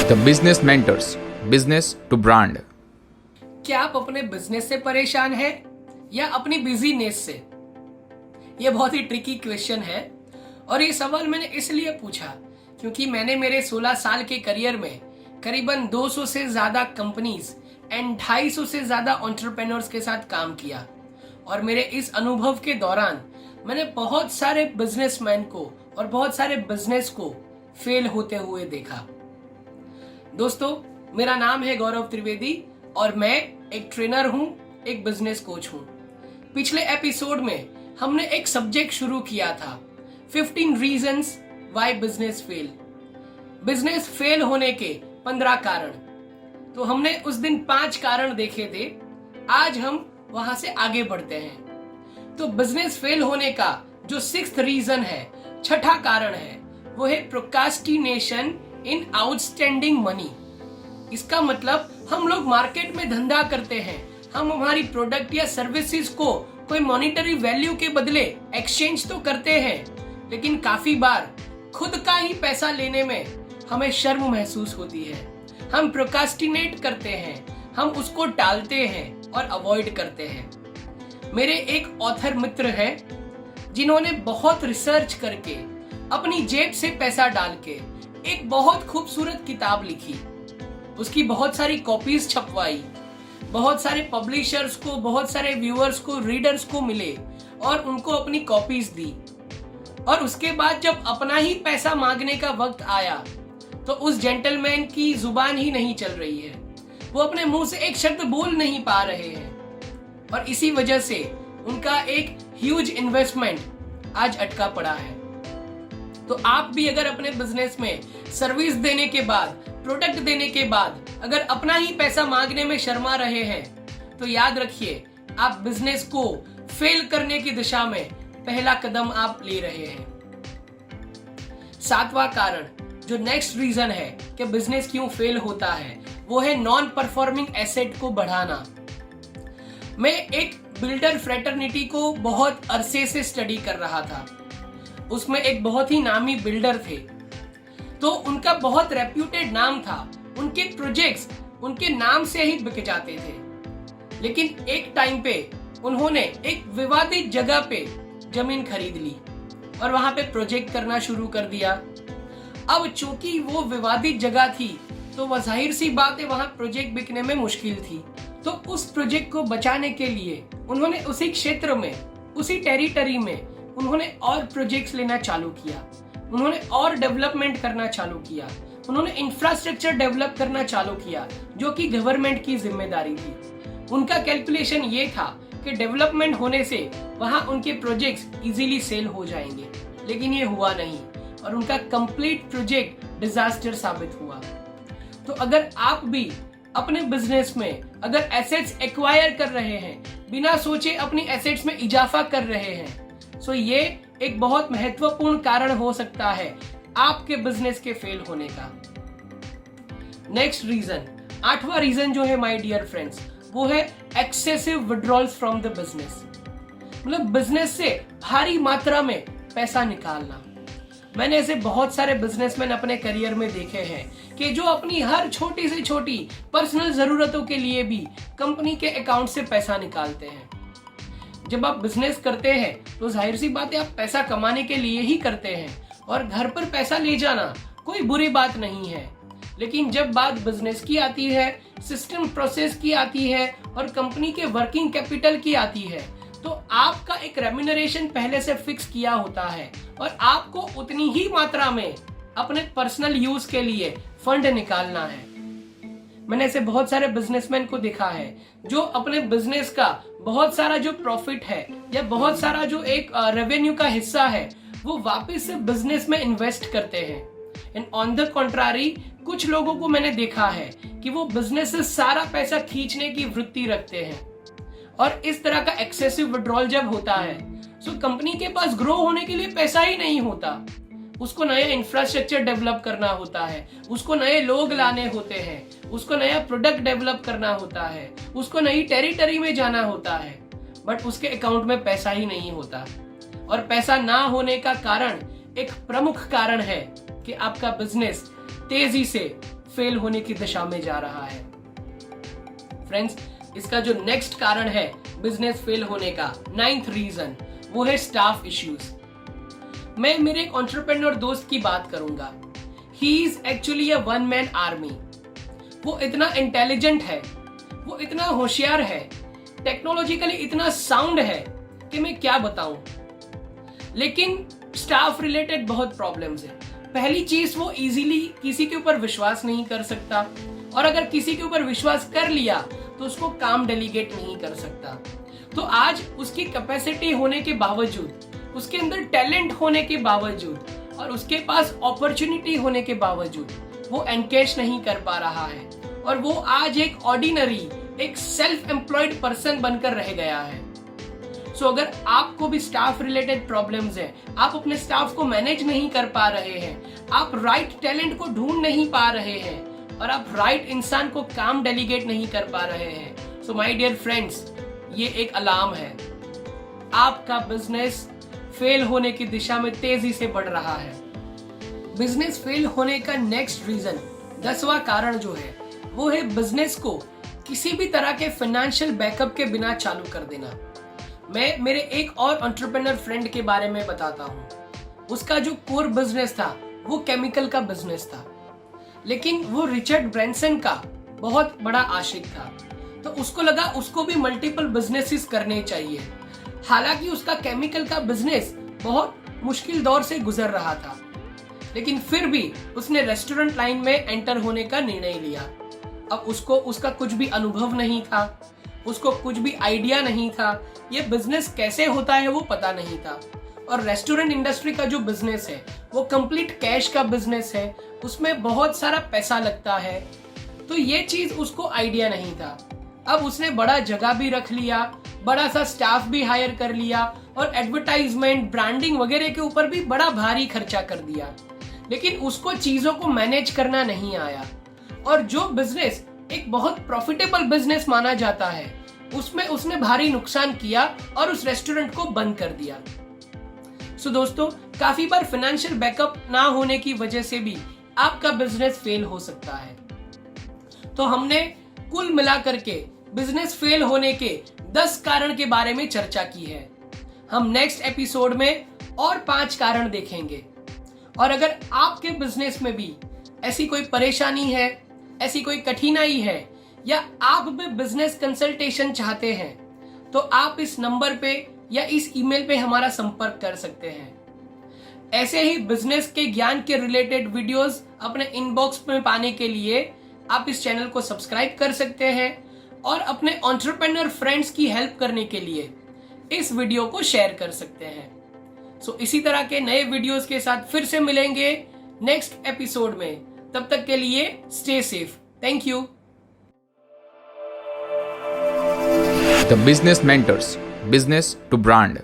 The business mentors, business to brand. क्या आप अपने बिजनेस से परेशान हैं या अपनी बिजीनेस से? यह बहुत ही ट्रिकी क्वेश्चन है और ये सवाल मैंने इसलिए पूछा क्योंकि मैंने मेरे 16 साल के करियर में करीबन 200 से ज्यादा कंपनीज एंड 250 से ज्यादा एंटरप्रेन्योर्स के साथ काम किया। और मेरे इस अनुभव के दौरान मैंने बहुत सारे बिजनेसमैन को और बहुत सारे बिजनेस को फेल होते हुए देखा। दोस्तों, मेरा नाम है गौरव त्रिवेदी और मैं एक ट्रेनर हूं, एक बिजनेस कोच हूं। पिछले एपिसोड में हमने एक सब्जेक्ट शुरू किया था 15 reasons why business fail. Business fail होने के 15 कारण। तो हमने उस दिन 5 कारण देखे थे। आज हम वहां से आगे बढ़ते हैं। तो बिजनेस फेल होने का जो 6th रीजन है, छठा कारण है, वो है प्रोक्रास्टिनेशन इन आउटस्टैंडिंग मनी। इसका मतलब हम लोग मार्केट में धंधा करते हैं, हम हमारी प्रोडक्ट या सर्विसेज को कोई मॉनिटरी वैल्यू के बदले एक्सचेंज तो करते हैं, लेकिन काफी बार खुद का ही पैसा लेने में हमें शर्म महसूस होती है। हम प्रोक्रास्टिनेट करते हैं, हम उसको टालते हैं और अवॉइड करते हैं। मेरे एक ऑथर मित्र हैं जिन्होंने बहुत रिसर्च करके अपनी जेब से पैसा डाल के एक बहुत खूबसूरत किताब लिखी। उसकी बहुत सारी कॉपीज छपवाई, बहुत सारे पब्लिशर्स को, बहुत सारे व्यूअर्स को, रीडर्स को मिले और उनको अपनी कॉपीज दी। और उसके बाद जब अपना ही पैसा मांगने का वक्त आया तो उस जेंटलमैन की जुबान ही नहीं चल रही है, वो अपने मुंह से एक शब्द बोल नहीं पा रहे हैं और इसी वजह से उनका एक ह्यूज इन्वेस्टमेंट आज अटका पड़ा है। तो आप भी अगर अपने बिजनेस में सर्विस देने के बाद, प्रोडक्ट देने के बाद अगर अपना ही पैसा मांगने में शर्मा रहे हैं तो याद रखिए, आप बिजनेस को फेल करने की दिशा में पहला कदम आप ले रहे हैं। 7वां कारण, जो नेक्स्ट रीजन है कि बिजनेस क्यों फेल होता है, वो है नॉन परफॉर्मिंग एसेट को बढ़ाना। मैं एक बिल्डर फ्रेटर्निटी को बहुत अरसे से स्टडी कर रहा था। उसमें एक बहुत ही नामी बिल्डर थे, तो उनका बहुत रेप्यूटेड नाम था, उनके प्रोजेक्ट्स उनके नाम से ही बिक जाते थे। लेकिन एक टाइम पे उन्होंने एक विवादित जगह पे जमीन खरीद ली और वहां पे प्रोजेक्ट करना शुरू कर दिया। अब चूंकि वो विवादित जगह थी तो वह जाहिर सी बात है, वहां प्रोजेक्ट बिकने में मुश्किल थी। तो उस प्रोजेक्ट को बचाने के लिए उन्होंने उसी क्षेत्र में, उसी टेरिटरी में उन्होंने और प्रोजेक्ट्स लेना चालू किया, उन्होंने और डेवलपमेंट करना चालू किया, उन्होंने इंफ्रास्ट्रक्चर डेवलप करना चालू किया जो कि गवर्नमेंट की जिम्मेदारी थी। उनका कैलकुलेशन ये था कि डेवलपमेंट होने से वहां उनके प्रोजेक्ट्स इजीली सेल हो जाएंगे, लेकिन ये हुआ नहीं और उनका कंप्लीट प्रोजेक्ट डिजास्टर साबित हुआ। तो अगर आप भी अपने बिजनेस में अगर एसेट्स एक्वायर कर रहे हैं, बिना सोचे अपनी एसेट्स में इजाफा कर रहे हैं, सो ये एक बहुत महत्वपूर्ण कारण हो सकता है आपके बिजनेस के फेल होने का। नेक्स्ट रीजन, 8वां रीजन जो है माय डियर फ्रेंड्स, वो है excessive withdrawals from the business. मतलब बिजनेस से भारी मात्रा में पैसा निकालना। मैंने ऐसे बहुत सारे बिजनेसमैन अपने करियर में देखे हैं कि जो अपनी हर छोटी से छोटी पर्सनल जरूरतों के लिए भी कंपनी के अकाउंट से पैसा निकालते हैं। जब आप बिजनेस करते हैं तो जाहिर सी बात है, आप पैसा कमाने के लिए ही करते हैं और घर पर पैसा ले जाना कोई बुरी बात नहीं है। लेकिन जब बात बिजनेस की आती है, सिस्टम प्रोसेस की आती है और कंपनी के वर्किंग कैपिटल की आती है, तो आपका एक रेम्यूनरेशन पहले से फिक्स किया होता है और आपको उतनी ही मात्रा में अपने पर्सनल यूज के लिए फंड निकालना है। मैंने ऐसे बहुत सारे बिजनेसमैन को देखा है जो अपने बिजनेस का बहुत सारा जो प्रॉफिट है या बहुत सारा जो एक रेवेन्यू का हिस्सा है, वो वापस से बिजनेस में इन्वेस्ट करते हैं। एंड ऑन द कॉन्ट्रारी, कुछ लोगों को मैंने देखा है कि वो बिजनेस से सारा पैसा खींचने की वृत्ति रखते हैं और इस तरह का एक्सेसिव विड्रॉल जब होता है, सो कंपनी के पास ग्रो होने के लिए पैसा ही नहीं होता। उसको नया इंफ्रास्ट्रक्चर डेवलप करना होता है, उसको नए लोग लाने होते हैं, उसको नया प्रोडक्ट डेवलप करना होता है, उसको नई टेरिटरी में जाना होता है, बट उसके अकाउंट में पैसा ही नहीं होता। और पैसा ना होने का कारण, एक प्रमुख कारण है कि आपका बिजनेस तेजी से फेल होने की दिशा में जा रहा है। फ्रेंड्स, इसका जो नेक्स्ट कारण है बिजनेस फेल होने का, 9th रीजन, वो है स्टाफ इश्यूज। मैं मेरे एक एंटरप्रेन्योर दोस्त की बात करूंगा। He is actually a one man army. वो इतना इंटेलिजेंट है, वो इतना होशियार है, टेक्नोलॉजिकली इतना साउंड है कि मैं क्या बताऊं। लेकिन स्टाफ रिलेटेड बहुत प्रॉब्लम्स है। पहली चीज, वो इजीली किसी के ऊपर विश्वास नहीं कर सकता, और अगर किसी के ऊपर विश्वास कर लिया तो उसको काम डेलीगेट नहीं कर सकता। तो आज उसकी कैपेसिटी होने के बावजूद, उसके अंदर टैलेंट होने के बावजूद और उसके पास अपॉर्चुनिटी होने के बावजूद वो एनकेश नहीं कर पा रहा है, और वो आज एक ऑर्डिनरी, एक सेल्फ एम्प्लॉयड पर्सन बनकर रह गया है। सो अगर आपको भी स्टाफ रिलेटेड प्रॉब्लम्स है, आप अपने स्टाफ को मैनेज नहीं कर पा रहे हैं, आप राइट टैलेंट को ढूंढ नहीं पा रहे हैं, और आप राइट इंसान को काम डेलीगेट नहीं कर पा रहे हैं, सो माय डियर फ्रेंड्स, ये एक अलार्म है। आपका बिजनेस फेल होने की दिशा में तेजी से बढ़ रहा है। बिजनेस फेल होने का नेक्स्ट रीजन, 10वां कारण जो है, वो है बिजनेस को किसी भी तरह के फाइनेंशियल बैकअप के बिना चालू कर देना। मैं मेरे एक और एंटरप्रेन्योर फ्रेंड के बारे में बताता हूँ। उसका जो कोर बिजनेस था वो केमिकल का बिजनेस था, लेकिन वो रिचर्ड ब्रैंसन का बहुत बड़ा आशिक था, तो उसको लगा उसको भी मल्टीपल बिजनेसेस करने चाहिए। हालांकि उसका केमिकल का बिजनेस बहुत मुश्किल दौर से गुजर रहा था, लेकिन फिर भी उसने रेस्टोरेंट लाइन में एंटर होने का निर्णय लिया। अब उसको उसका कुछ भी अनुभव नहीं था, उसको कुछ भी आइडिया नहीं था, ये बिजनेस कैसे होता है वो पता नहीं था। और रेस्टोरेंट इंडस्ट्री का जो बिजनेस है वो कंप्लीट कैश का बिजनेस है, उसमें बहुत सारा पैसा लगता है, तो ये चीज उसको आइडिया नहीं था। अब उसने बड़ा जगह भी रख लिया, बड़ा सा स्टाफ भी हायर कर लिया, और एडवर्टाइजमेंट, ब्रांडिंग वगैरह के ऊपर भी बड़ा भारी खर्चा कर दिया, लेकिन उसको चीजों को मैनेज करना नहीं आया। और जो बिजनेस एक बहुत प्रॉफिटेबल बिजनेस माना जाता है, उसमें उसने भारी नुकसान किया और उस रेस्टोरेंट को बंद कर दिया। सो दोस्तों, काफी बार फाइनेंशियल बैकअप ना होने की वजह से भी आपका बिजनेस फेल हो सकता है। तो हमने कुल मिलाकर के बिजनेस फेल होने के 10 कारण के बारे में चर्चा की है। हम नेक्स्ट एपिसोड में और 5 कारण देखेंगे। और अगर आपके बिजनेस में भी ऐसी कोई परेशानी है, ऐसी कोई कठिनाई है, या आप भी बिजनेस कंसल्टेशन चाहते हैं, तो आप इस नंबर पे या इस ईमेल पे हमारा संपर्क कर सकते हैं। ऐसे ही बिजनेस के ज्ञान के रिलेटेड वीडियोस अपने इनबॉक्स में पाने के लिए आप इस चैनल को सब्सक्राइब कर सकते हैं, और अपने एंटरप्रेन्योर फ्रेंड्स की हेल्प करने के लिए इस वीडियो को शेयर कर सकते हैं। सो इसी तरह के नए वीडियोस के साथ फिर से मिलेंगे नेक्स्ट एपिसोड में। तब तक के लिए stay safe. Thank you. The Business Mentors, Business to Brand.